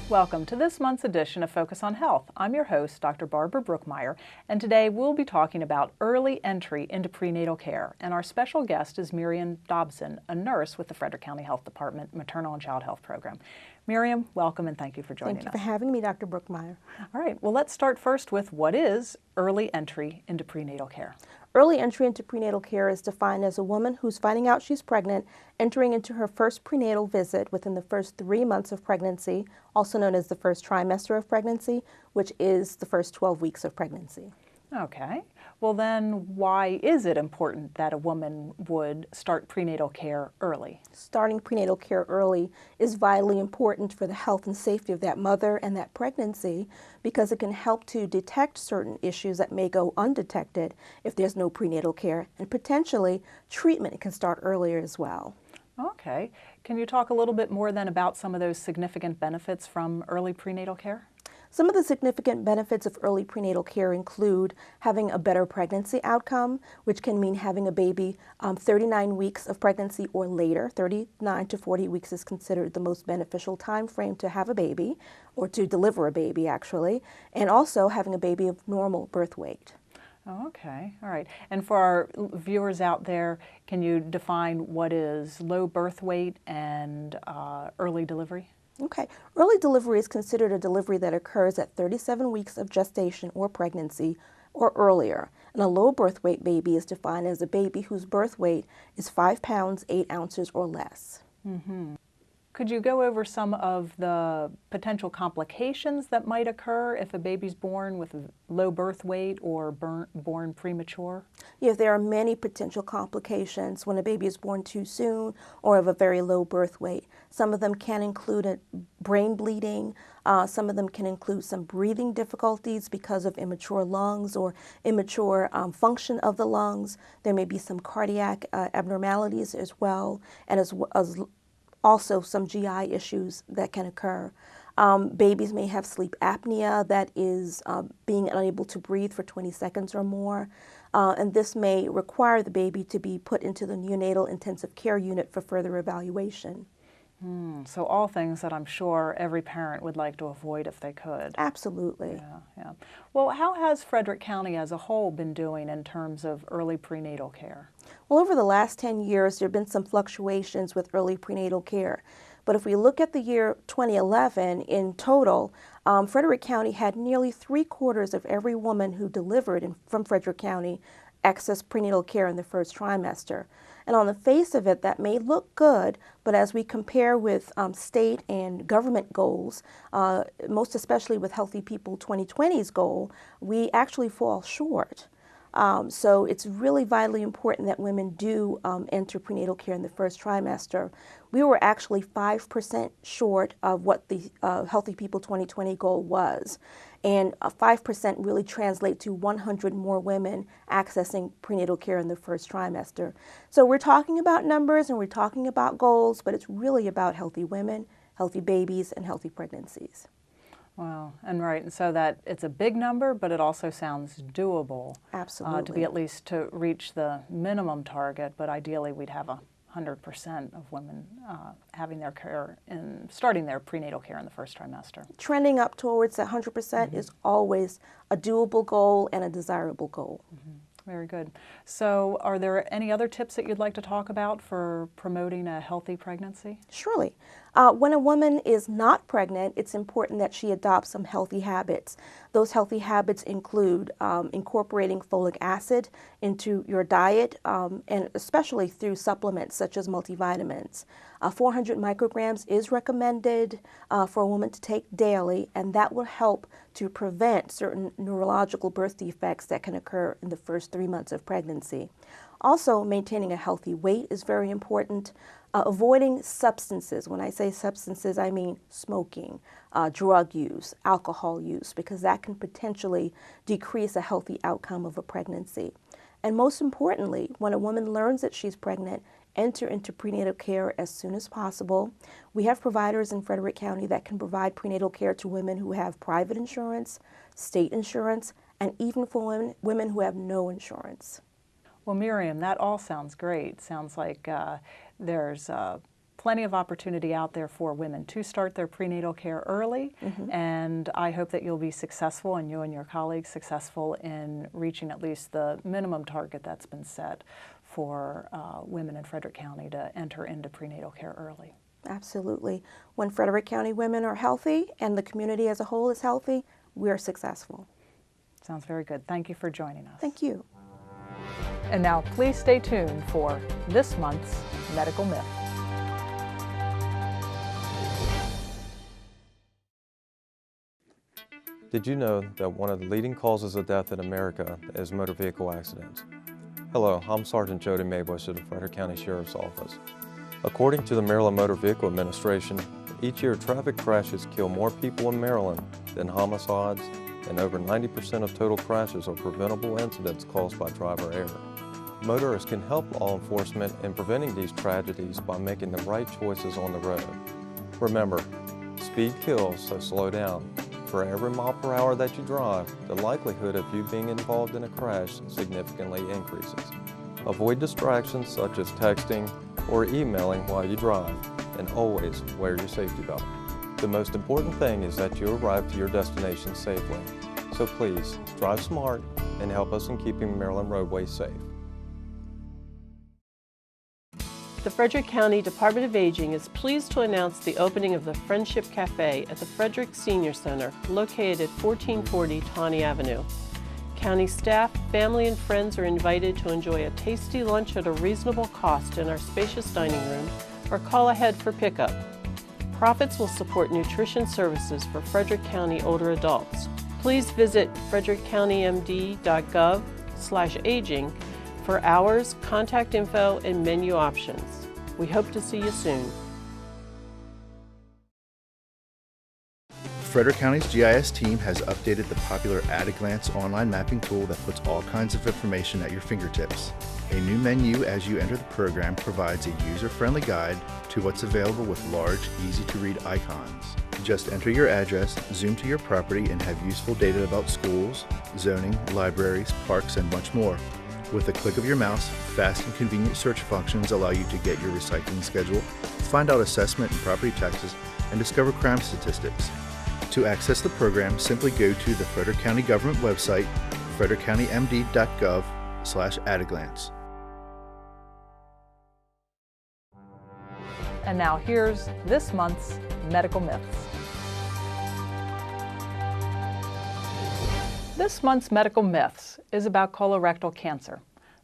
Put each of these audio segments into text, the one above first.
Welcome to this month's edition of Focus on Health. I'm your host, Dr. Barbara Brookmeyer, and today we'll be talking about early entry into prenatal care. And our special guest is Miriam Dobson, a nurse with the Frederick County Health Department Maternal and Child Health Program. Miriam, welcome and thank you for joining us. Thank you for having me, Dr. Brookmeyer. All right, well, let's start first with what is early entry into prenatal care? Early entry into prenatal care is defined as a woman who's finding out she's pregnant, entering into her first prenatal visit within the first 3 months of pregnancy, also known as the first trimester of pregnancy, which is the first 12 weeks of pregnancy. Okay. Well, then why is it important that a woman would start prenatal care early? Starting prenatal care early is vitally important for the health and safety of that mother and that pregnancy because it can help to detect certain issues that may go undetected if there's no prenatal care, and potentially treatment can start earlier as well. Okay. Can you talk a little bit more then about some of those significant benefits from early prenatal care? Some of the significant benefits of early prenatal care include having a better pregnancy outcome, which can mean having a baby 39 weeks of pregnancy or later. 39 to 40 weeks is considered the most beneficial time frame to have a baby, or to deliver a baby actually, and also having a baby of normal birth weight. Okay, all right. And for our viewers out there, can you define what is low birth weight and early delivery? Okay. Early delivery is considered a delivery that occurs at 37 weeks of gestation or pregnancy or earlier. And a low birth weight baby is defined as a baby whose birth weight is 5 pounds, 8 ounces or less. Mm-hmm. Could you go over some of the potential complications that might occur if a baby's born with low birth weight or born premature? Yes, there are many potential complications when a baby is born too soon or of a very low birth weight. Some of them can include brain bleeding. Some of them can include some breathing difficulties because of immature lungs or immature function of the lungs. There may be some cardiac abnormalities as well, and as also some GI issues that can occur. Babies may have sleep apnea, that is being unable to breathe for 20 seconds or more, and this may require the baby to be put into the neonatal intensive care unit for further evaluation. So all things that I'm sure every parent would like to avoid if they could. Absolutely. Yeah. Well, how has Frederick County as a whole been doing in terms of early prenatal care? Well, over the last 10 years, there have been some fluctuations with early prenatal care. But if we look at the year 2011, in total, Frederick County had nearly 3/4 of every woman who delivered from Frederick County access prenatal care in the first trimester. And on the face of it, that may look good, but as we compare with state and government goals, most especially with Healthy People 2020's goal, we actually fall short. So it's really vitally important that women do enter prenatal care in the first trimester. We were actually 5% short of what the Healthy People 2020 goal was. And 5% really translate to 100 more women accessing prenatal care in the first trimester. So we're talking about numbers and we're talking about goals, but it's really about healthy women, healthy babies, and healthy pregnancies. Wow, and right, and so that it's a big number, but it also sounds doable. Absolutely. To be at least to reach the minimum target, but ideally we'd have 100% of women having their care starting their prenatal care in the first trimester. Trending up towards 100% is always a doable goal and a desirable goal. Very good. So are there any other tips that you'd like to talk about for promoting a healthy pregnancy? Surely. When a woman is not pregnant, it's important that she adopts some healthy habits. Those healthy habits include incorporating folic acid into your diet, and especially through supplements such as multivitamins. 400 micrograms is recommended for a woman to take daily, and that will help to prevent certain neurological birth defects that can occur in the first 3 months of pregnancy. Also, maintaining a healthy weight is very important. Avoiding substances. When I say substances, I mean smoking, drug use, alcohol use, because that can potentially decrease a healthy outcome of a pregnancy. And most importantly, when a woman learns that she's pregnant, enter into prenatal care as soon as possible. We have providers in Frederick County that can provide prenatal care to women who have private insurance, state insurance, and even for women who have no insurance. Well, Miriam, that all sounds great. Sounds like there's plenty of opportunity out there for women to start their prenatal care early, and I hope that you'll be successful, and you and your colleagues successful in reaching at least the minimum target that's been set for women in Frederick County to enter into prenatal care early. Absolutely. When Frederick County women are healthy and the community as a whole is healthy, we're successful. Sounds very good. Thank you for joining us. Thank you. And now please stay tuned for this month's Medical Myth. Did you know that one of the leading causes of death in America is motor vehicle accidents? Hello, I'm Sergeant Jody Maybush of the Frederick County Sheriff's Office. According to the Maryland Motor Vehicle Administration, each year traffic crashes kill more people in Maryland than homicides, and over 90% of total crashes are preventable incidents caused by driver error. Motorists can help law enforcement in preventing these tragedies by making the right choices on the road. Remember, speed kills, so slow down. For every mile per hour that you drive, the likelihood of you being involved in a crash significantly increases. Avoid distractions such as texting or emailing while you drive, and always wear your safety belt. The most important thing is that you arrive to your destination safely. So please, drive smart and help us in keeping Maryland roadways safe. The Frederick County Department of Aging is pleased to announce the opening of the Friendship Cafe at the Frederick Senior Center, located at 1440 Tawney Avenue. County staff, family, and friends are invited to enjoy a tasty lunch at a reasonable cost in our spacious dining room, or call ahead for pickup. Profits will support nutrition services for Frederick County older adults. Please visit FREDERICKCOUNTYMD.GOV/aging for hours, contact info, and menu options. We hope to see you soon. Frederick County's GIS team has updated the popular ATAGLANCE online mapping tool that puts all kinds of information at your fingertips. A new menu as you enter the program provides a user-friendly guide to what's available with large, easy-to-read icons. Just enter your address, zoom to your property, and have useful data about schools, zoning, libraries, parks, and much more. With a click of your mouse, fast and convenient search functions allow you to get your recycling schedule, find out assessment and property taxes, and discover crime statistics. To access the program, simply go to the Frederick County government website, FREDERICKCOUNTYMD.GOV/ATAGLANCE. And now here's this month's Medical Myths. This month's Medical Myths is about colorectal cancer.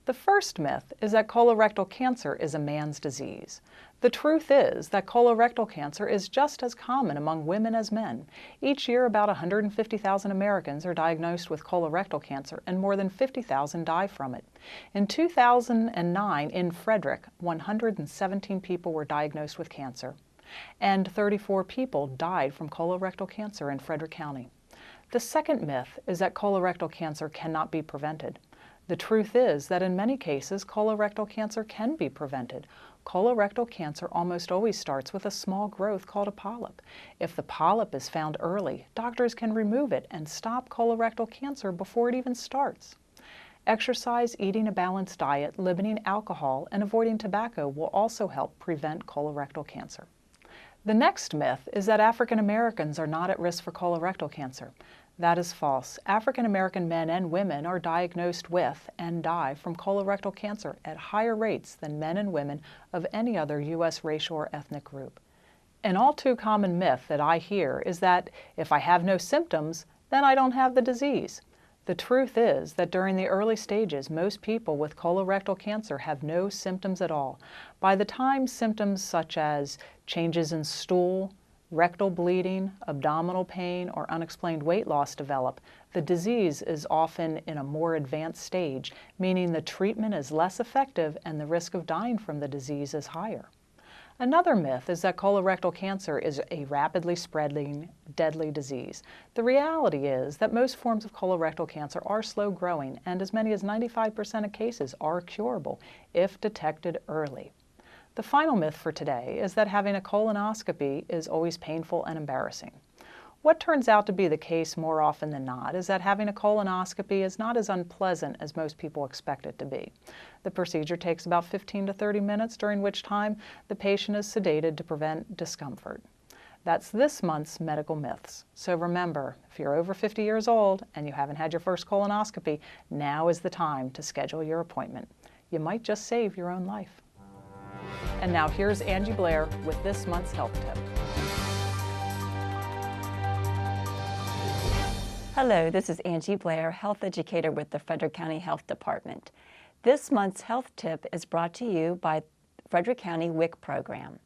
The first myth is that colorectal cancer is a man's disease. The truth is that colorectal cancer is just as common among women as men. Each year, about 150,000 Americans are diagnosed with colorectal cancer, and more than 50,000 die from it. In 2009, in Frederick, 117 people were diagnosed with cancer, and 34 people died from colorectal cancer in Frederick County. The second myth is that colorectal cancer cannot be prevented. The truth is that in many cases, colorectal cancer can be prevented. Colorectal cancer almost always starts with a small growth called a polyp. If the polyp is found early, doctors can remove it and stop colorectal cancer before it even starts. Exercise, eating a balanced diet, limiting alcohol, and avoiding tobacco will also help prevent colorectal cancer. The next myth is that African Americans are not at risk for colorectal cancer. That is false. African American men and women are diagnosed with and die from colorectal cancer at higher rates than men and women of any other U.S. racial or ethnic group. An all too common myth that I hear is that if I have no symptoms, then I don't have the disease. The truth is that during the early stages, most people with colorectal cancer have no symptoms at all. By the time symptoms such as changes in stool, rectal bleeding, abdominal pain, or unexplained weight loss develop, the disease is often in a more advanced stage, meaning the treatment is less effective and the risk of dying from the disease is higher. Another myth is that colorectal cancer is a rapidly spreading, deadly disease. The reality is that most forms of colorectal cancer are slow growing, and as many as 95% of cases are curable if detected early. The final myth for today is that having a colonoscopy is always painful and embarrassing. What turns out to be the case more often than not is that having a colonoscopy is not as unpleasant as most people expect it to be. The procedure takes about 15 to 30 minutes, during which time the patient is sedated to prevent discomfort. That's this month's Medical Myths. So remember, if you're over 50 years old and you haven't had your first colonoscopy, now is the time to schedule your appointment. You might just save your own life. And now here's Angie Blair with this month's health tip. Hello, this is Angie Blair, health educator with the Frederick County Health Department. This month's health tip is brought to you by Frederick County WIC program.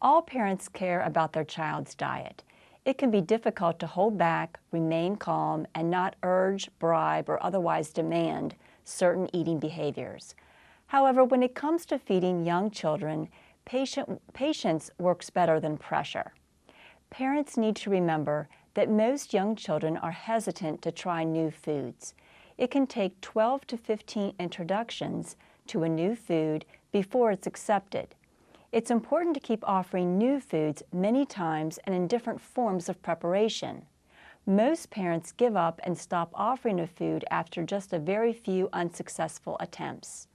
All parents care about their child's diet. It can be difficult to hold back, remain calm, and not urge, bribe, or otherwise demand certain eating behaviors. However, when it comes to feeding young children, patience works better than pressure. Parents need to remember that most young children are hesitant to try new foods. It can take 12 to 15 introductions to a new food before it's accepted. It's important to keep offering new foods many times and in different forms of preparation. Most parents give up and stop offering a food after just a very few unsuccessful attempts.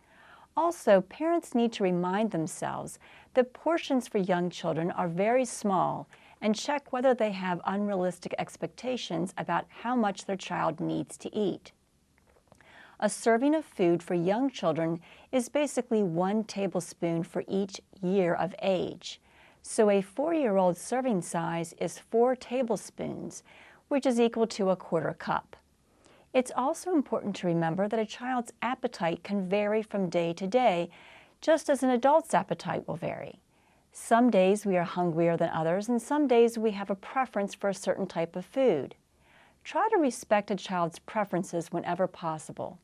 Also, parents need to remind themselves that portions for young children are very small and check whether they have unrealistic expectations about how much their child needs to eat. A serving of food for young children is basically 1 tablespoon for each year of age. So a 4-year-old serving size is 4 tablespoons, which is equal to a 1/4 cup. It's also important to remember that a child's appetite can vary from day to day, just as an adult's appetite will vary. Some days we are hungrier than others, and some days we have a preference for a certain type of food. Try to respect a child's preferences whenever possible.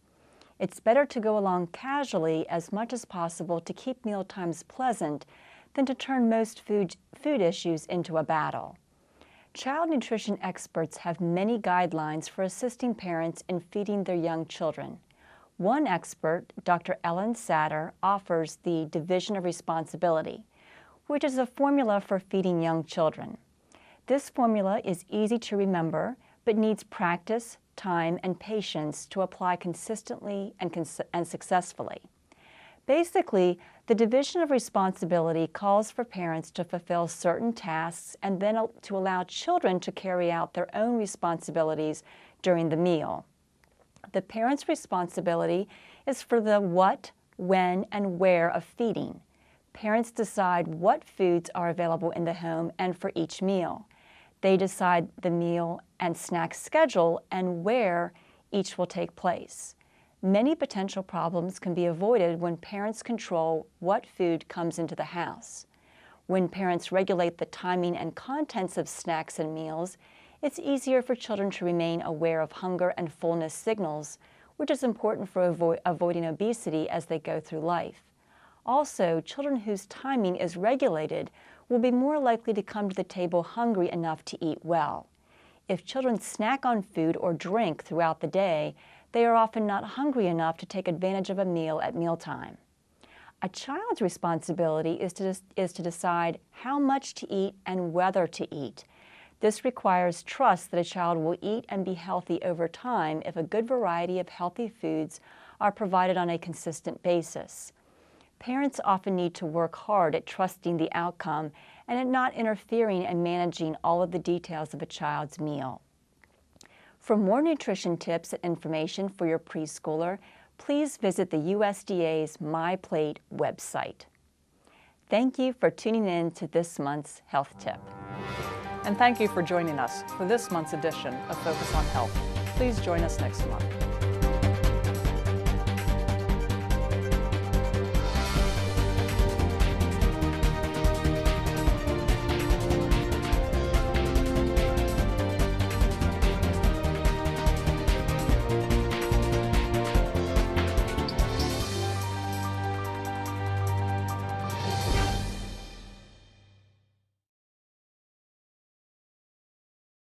It's better to go along casually as much as possible to keep meal times pleasant than to turn most food issues into a battle. Child nutrition experts have many guidelines for assisting parents in feeding their young children. One expert, Dr. Ellen Satter, offers the division of responsibility, which is a formula for feeding young children. This formula is easy to remember, but needs practice, time, and patience to apply consistently and successfully. Basically, the division of responsibility calls for parents to fulfill certain tasks and then to allow children to carry out their own responsibilities during the meal. The parent's responsibility is for the what, when, and where of feeding. Parents decide what foods are available in the home and for each meal. They decide the meal and snack schedule and where each will take place. Many potential problems can be avoided when parents control what food comes into the house. When parents regulate the timing and contents of snacks and meals, it's easier for children to remain aware of hunger and fullness signals, which is important for avoiding obesity as they go through life. Also, children whose timing is regulated will be more likely to come to the table hungry enough to eat well. If children snack on food or drink throughout the day, they are often not hungry enough to take advantage of a meal at mealtime. A child's responsibility is to decide how much to eat and whether to eat. This requires trust that a child will eat and be healthy over time if a good variety of healthy foods are provided on a consistent basis. Parents often need to work hard at trusting the outcome and at not interfering and managing all of the details of a child's meal. For more nutrition tips and information for your preschooler, please visit the USDA's My Plate website. Thank you for tuning in to this month's health tip. And thank you for joining us for this month's edition of Focus on Health. Please join us next month.